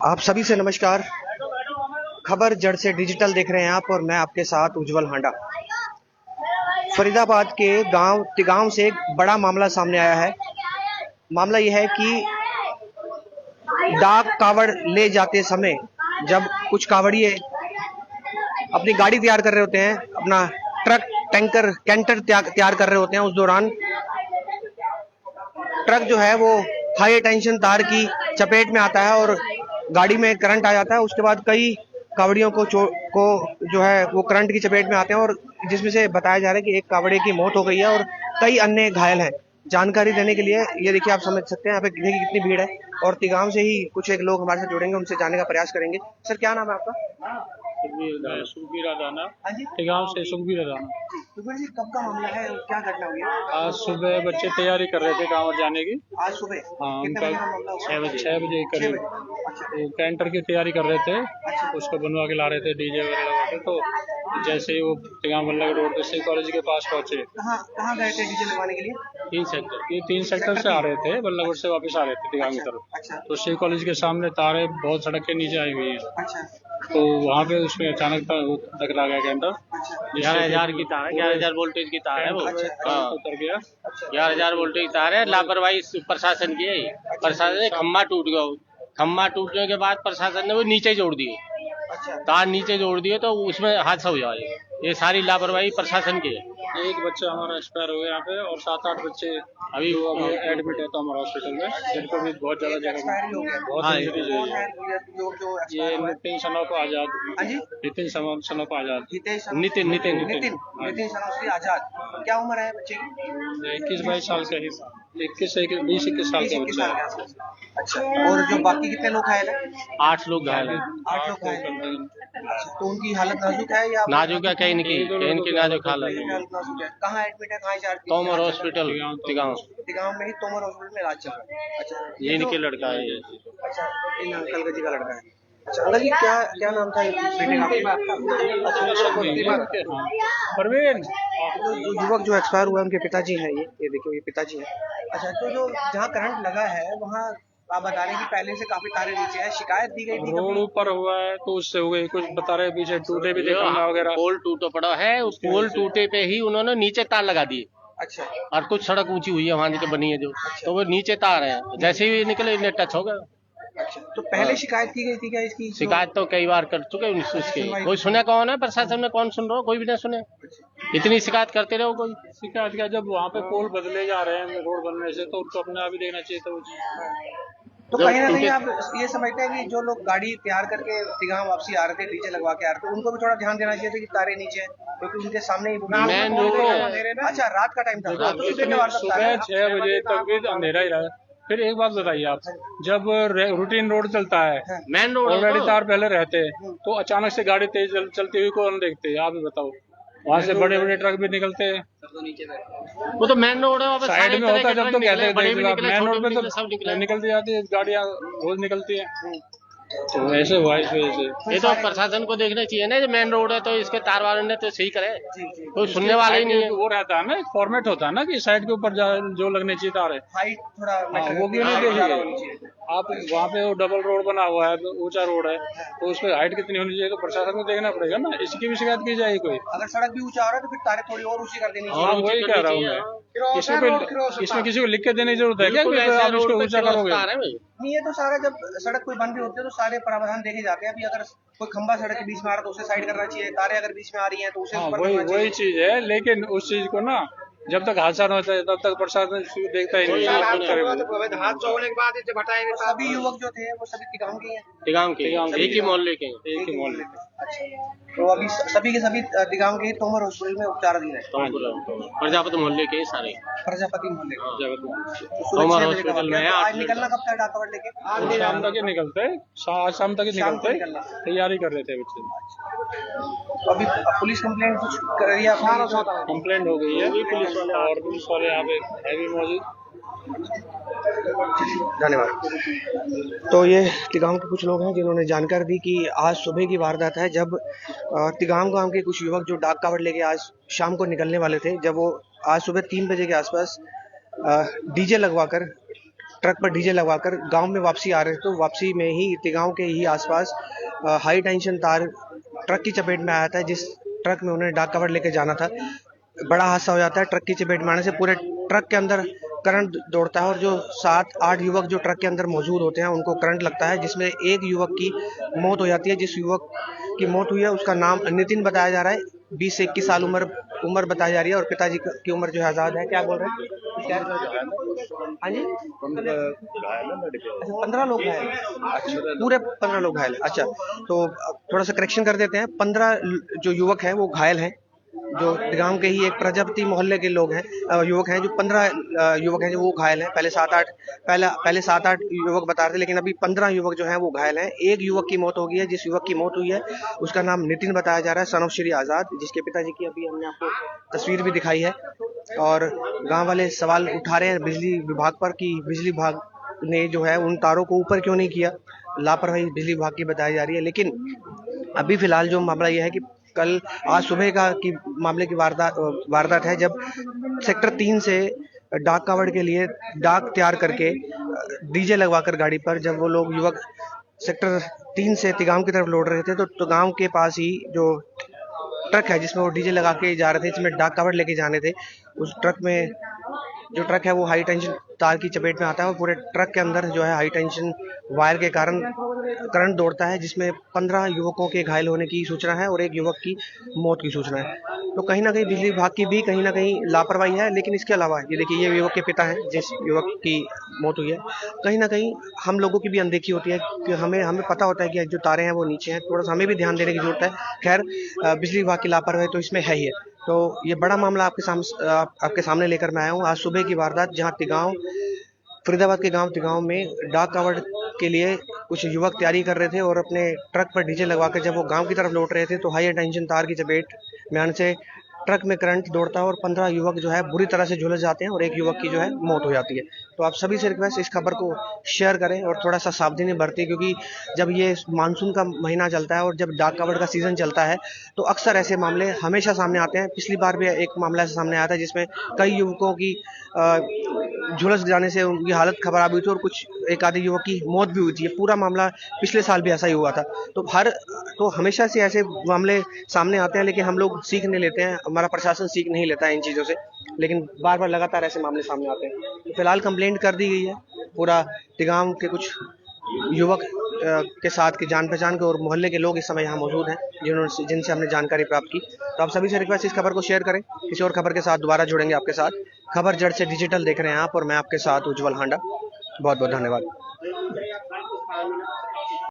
आप सभी से नमस्कार। खबर जड़ से डिजिटल देख रहे हैं आप और मैं आपके साथ उज्जवल हांडा। फरीदाबाद के गांव तिगांव से एक बड़ा मामला सामने आया है। मामला यह है कि डाक कावड़ ले जाते समय जब कुछ कावड़िए अपनी गाड़ी तैयार कर रहे होते हैं, अपना ट्रक टैंकर कैंटर तैयार कर रहे होते हैं, उस दौरान ट्रक जो है वो हाई टेंशन तार की चपेट में आता है और गाड़ी में करंट आ जाता है। उसके बाद कई कावड़ियों को जो है वो करंट की चपेट में आते हैं और जिसमें से बताया जा रहा है कि एक कावड़े की मौत हो गई है और कई अन्य घायल हैं। जानकारी देने के लिए ये देखिए, आप समझ सकते हैं यहाँ पे देखिए कितनी भीड़ है और तिगांव से ही कुछ एक लोग हमारे साथ जुड़ेंगे, उनसे जानने का प्रयास करेंगे। सर, क्या नाम है आपका? सुखबीर राना। हाँ जी, तिगांव से सुखबीर राना। सुखबीर जी, कब का मामला है और क्या घटना हुई है? आज सुबह बच्चे तैयारी कर रहे थे कांवड़ जाने की। आज सुबह हाँ, कितने उनका बजे का मामला हुआ? 6 बजे करीब वो कैंटर की तैयारी कर रहे थे, उसको बनवा के ला रहे थे, डीजे वगैरह लगा के। तो जैसे ही वो तिगांव बल्लभ रोड पे कॉलेज के पास पहुंचे। कहाँ गए थे डीजे लगवाने के लिए? 3 सेक्टर से आ रहे थे, बल्लभ रोड से वापस आ रहे थे तिगांव की तरफ। अच्छा तो सी कॉलेज के सामने तारे बहुत सड़क के नीचे आई हुई है। अच्छा तो वहाँ पे उसमें अचानक टकरा गया कैंटर। 11,000 की तार है, 11,000 वोल्टेज की तार है वो। हाँ, उतर गया। 11,000 वोल्टेज की तार है। लापरवाही प्रशासन की है। प्रशासन से खम्भा टूट गया। खम्भा टूटने के बाद प्रशासन ने वो नीचे जोड़ दिए, तार नीचे जोड़ दिए, तो उसमें हादसा हो जाए। ये सारी लापरवाही प्रशासन की है। एक बच्चा हमारा एक्सपायर हो गया यहाँ पे और 7-8 बच्चे अभी एडमिट है तो हमारा हॉस्पिटल में, जिनको भी बहुत ज्यादा जगह बहुत हाँ, इंजरीज हुई है। ये नितिन सनोफ आजाद। नितिन सनोफ आजाद। नितिन सनोफ आजाद। क्या उम्र है बच्चे की? 21-22 साल का ही, 20-21 साल का बच्चा है। अच्छा, और जो बाकी कितने लोग घायल हैं? 8 लोग घायल हैं। 8 लोग घायल हैं। अच्छा, तो उनकी हालत नाजुक है या नाजुक है? कहीं की नाजुक हालत है। नाजुक है। कहाँ एडमिट है, कहाँ चार्ज? तोमर हॉस्पिटल तिगांव में ही तोमर हॉस्पिटल में इलाज चल रहा है। अच्छा, ये इनके लड़का है ये। अच्छा, इन अंकल जी का लड़का है। अच्छा अंकल जी, क्या नाम था बेटे का? परवीन। जो युवक जो एक्सपायर हुआ उनके पिताजी हैं, ये देखिए, ये पिताजी हैं। अच्छा, तो जो जहाँ करंट लगा है वहाँ आप बता रहे हैं कि पहले से काफी तारे नीचे है, शिकायत दी गई थी? रोड ऊपर हुआ है तो उससे हो गई, कुछ बता रहे पीछे टूटे भी थे खंभा वगैरह। पोल टूटा पड़ा है, उस पोल टूटे पे ही उन्होंने नीचे तार लगा दिए। अच्छा, और कुछ सड़क ऊंची हुई है वहाँ नीचे बनी है जो, तो वो नीचे तार है, जैसे ही निकले इन्हें टच हो गया। अच्छा, तो पहले शिकायत की गई थी क्या इसकी? शिकायत तो कई बार कर चुके हैं उसके, कोई सुने कौन है? प्रशासन में कौन सुन रहा हो? कोई भी नहीं सुने। इतनी शिकायत करते रहो, कोई शिकायत क्या? जब वहाँ पे पोल बदले जा रहे हैं रोड बनने से, तो उनको अपने आप ही देखना चाहिए था। तो कहीं ना कहीं आप ये समझते हैं कि जो लोग गाड़ी तैयार करके तिगांव वापसी आ रहे थे, डीजे लगवा के आ रहे थे, उनको भी थोड़ा ध्यान देना चाहिए था कि तारे नीचे हैं, क्योंकि उनके सामने ही मेन रोड। अच्छा, रात का टाइम था, सुबह 6 बजे तक भी अंधेरा ही रहा। फिर एक बात बताइए आप, जब रूटीन रोड चलता है, मेन रोड ऑलरेडी तार पहले रहते हैं, तो अचानक से गाड़ी तेज चलती हुई कौन देखते हैं? आप ही बताओ। वहाँ से बड़े बड़े ट्रक भी निकलते हैं, वो तो मेन रोड है, साइड में होता है जब तो कहते हैं मेन रोड पे सब तो निकलती जाती है गाड़ियाँ, रोज निकलती है। तो ऐसे हुआ इस वजह से। ये तो प्रशासन को देखना चाहिए ना, मेन रोड है तो इसके तार वाले ने तो सही करे, कोई सुनने वाला ही नहीं है। वो रहता है ना, एक फॉर्मेट होता है ना कि साइड के ऊपर जो लगने चाहिए तार है, हाइट थोड़ा वो भी नहीं देखिए आप। वहाँ पे वो डबल रोड बना हुआ है, ऊंचा रोड है, तो उस पर हाइट कितनी होनी चाहिए तो प्रशासन को देखना पड़ेगा ना। इसकी भी शिकायत की जाएगी कोई? अगर सड़क भी ऊंचा हो रहा है तो फिर तारे थोड़ी और ऊंची कर देनी चाहिए। हाँ, वही कह रहा हूँ मैं। इसमें किसी को लिख के देने की जरूरत है क्या कि आप इसको ऊंचा करोगे? नहीं, ये तो सारा जब सड़क कोई बन रही होती है तो सारे प्रावधान देखे जाते हैं। अभी अगर कोई खंबा सड़क के बीच में आ रहा है तो उसे साइड करना चाहिए, तारे अगर बीच में आ रही हैं तो उसे ऊपर करना चाहिए। वही चीज है, लेकिन उस चीज को ना जब तक हादसा न होता है तब तक प्रशासन देखता ही नहीं। हादसा होने के बाद इसे हटाएंगे। सभी युवक जो थे वो सभी तिगांव के हैं? तिगांव के, एक ही मोहल्ले के। अच्छा, तो अभी सभी के सभी तिगांव के तोमर हॉस्पिटल में उपचाराधीन है? प्रजापति मोहल्ले के सारे। प्रजापति मोहल्ले तोमर हॉस्पिटल में। आज निकलना कब था डाकवर लेके? आज शाम तक ही निकलते हैं, आज शाम तक ही निकलते, तैयारी कर रहे थे बच्चे। तो अभी पुलिस कंप्लेंट कुछ कर रही है? कंप्लेंट हो गई है और पुलिस वाले यहाँ पे है भी मौजूद। धन्यवाद। तो ये तिगांव के कुछ लोग हैं जिन्होंने जानकारी दी कि आज सुबह की वारदात है, जब तिगांव गांव के कुछ युवक जो डाक कावड़ लेके आज शाम को निकलने वाले थे, जब वो आज सुबह 3 बजे के आसपास डीजे लगवाकर, ट्रक पर डीजे लगवाकर गांव में वापसी आ रहे थे। तो वापसी में ही तिगांव के ही आसपास हाई टेंशन तार ट्रक की चपेट में आया था, जिस ट्रक में उन्हें डाक कवर लेके जाना था। बड़ा हादसा हो जाता है। ट्रक की चपेट में आने से पूरे ट्रक के अंदर करंट दौड़ता है और जो 7-8 युवक जो ट्रक के अंदर मौजूद होते हैं उनको करंट लगता है, जिसमें एक युवक की मौत हो जाती है। जिस युवक की मौत हुई है उसका नाम नितिन बताया जा रहा है। 20 से 21 साल उम्र बताई जा रही है और पिताजी की उम्र जो है आजाद है। क्या बोल रहे हैं? हाँ जी, 15 लोग घायल। अच्छा, पूरे 15 लोग घायल। अच्छा, तो थोड़ा सा करेक्शन कर देते हैं। 15 जो युवक हैं वो घायल हैं, जो गांव के ही एक प्रजापति मोहल्ले के लोग हैं, युवक हैं। जो 15 युवक हैं जो वो घायल हैं। पहले 7-8 युवक बता रहे थे, लेकिन अभी 15 युवक जो हैं वो घायल हैं। एक युवक की मौत हो गई है। जिस युवक की मौत हुई है उसका नाम नितिन बताया जा रहा है, सन ऑफ श्री आजाद, जिसके पिताजी की अभी हमने आपको तस्वीर भी दिखाई है। और गांव वाले सवाल उठा रहे हैं बिजली विभाग पर कि बिजली विभाग ने जो है उन तारों को ऊपर क्यों नहीं किया। लापरवाही बिजली विभाग की बताई जा रही है। लेकिन अभी फिलहाल जो मामला यह है कि आज सुबह की मामले की वारदात है, जब सेक्टर 3 से डाक कावड़ के लिए डाक तैयार करके डीजे लगवाकर गाड़ी पर जब वो लोग युवक सेक्टर 3 से तिगांव की तरफ लौट रहे थे, तो गांव के पास ही जो ट्रक है जिसमें वो डीजे लगा के जा रहे थे, जिसमें डाक कावड़ लेके जाने थे, उस ट्रक में जो ट्रक है वो हाई टेंशन तार की चपेट में आता है और पूरे ट्रक के अंदर जो है हाई टेंशन वायर के कारण करंट दौड़ता है, जिसमें 15 युवकों के घायल होने की सूचना है और एक युवक की मौत की सूचना है। तो कहीं ना कहीं बिजली विभाग की भी कहीं ना कहीं लापरवाही है। लेकिन इसके अलावा ये देखिए, ये युवक के पिता हैं जिस युवक की मौत हुई है। कहीं ना कहीं हम लोगों की भी अनदेखी होती है कि हमें पता होता है कि जो तारे हैं वो नीचे हैं, थोड़ा सा हमें भी ध्यान देने की जरूरत है। खैर, बिजली विभाग की लापरवाही तो इसमें है ही है। तो ये बड़ा मामला आपके सामने लेकर मैं आया हूँ। आज सुबह की वारदात, जहाँ फरीदाबाद के गांव तिगांव में डाक कावड़ के लिए कुछ युवक तैयारी कर रहे थे और अपने ट्रक पर डीजे लगवाकर जब वो गांव की तरफ लौट रहे थे, तो हाई टेंशन तार की चपेट में आने से ट्रक में करंट दौड़ता है और 15 युवक जो है बुरी तरह से झुलस जाते हैं और एक युवक की जो है मौत हो जाती है। तो आप सभी से रिक्वेस्ट, इस खबर को शेयर करें और थोड़ा सा सावधानी बरतें, क्योंकि जब ये मानसून का महीना चलता है और जब डाक कावड़ का सीजन चलता है तो अक्सर ऐसे मामले हमेशा सामने आते हैं। पिछली बार भी एक मामला ऐसा सामने आया था जिसमें कई युवकों की झुलस जाने से उनकी हालत खराब हुई थी और एक आधे युवक की मौत भी हुई थी। ये पूरा मामला पिछले साल भी ऐसा ही हुआ था। तो हमेशा से ऐसे मामले सामने आते हैं, लेकिन हम लोग सीख नहीं लेते हैं, हमारा प्रशासन सीख नहीं लेता है इन चीज़ों से, लेकिन बार बार लगातार ऐसे मामले सामने आते हैं। तो फिलहाल कंप्लेंट कर दी गई है। पूरा तिगांव के कुछ युवक के साथ के जान पहचान के और मोहल्ले के लोग इस समय यहाँ मौजूद हैं जिनसे हमने जानकारी प्राप्त की। तो आप सभी से रिक्वेस्ट, इस खबर को शेयर करें। किसी और खबर के साथ दोबारा जुड़ेंगे आपके साथ। खबर जड़ से डिजिटल देख रहे हैं आप और मैं आपके साथ उज्जवल हांडा। बहुत बहुत धन्यवाद।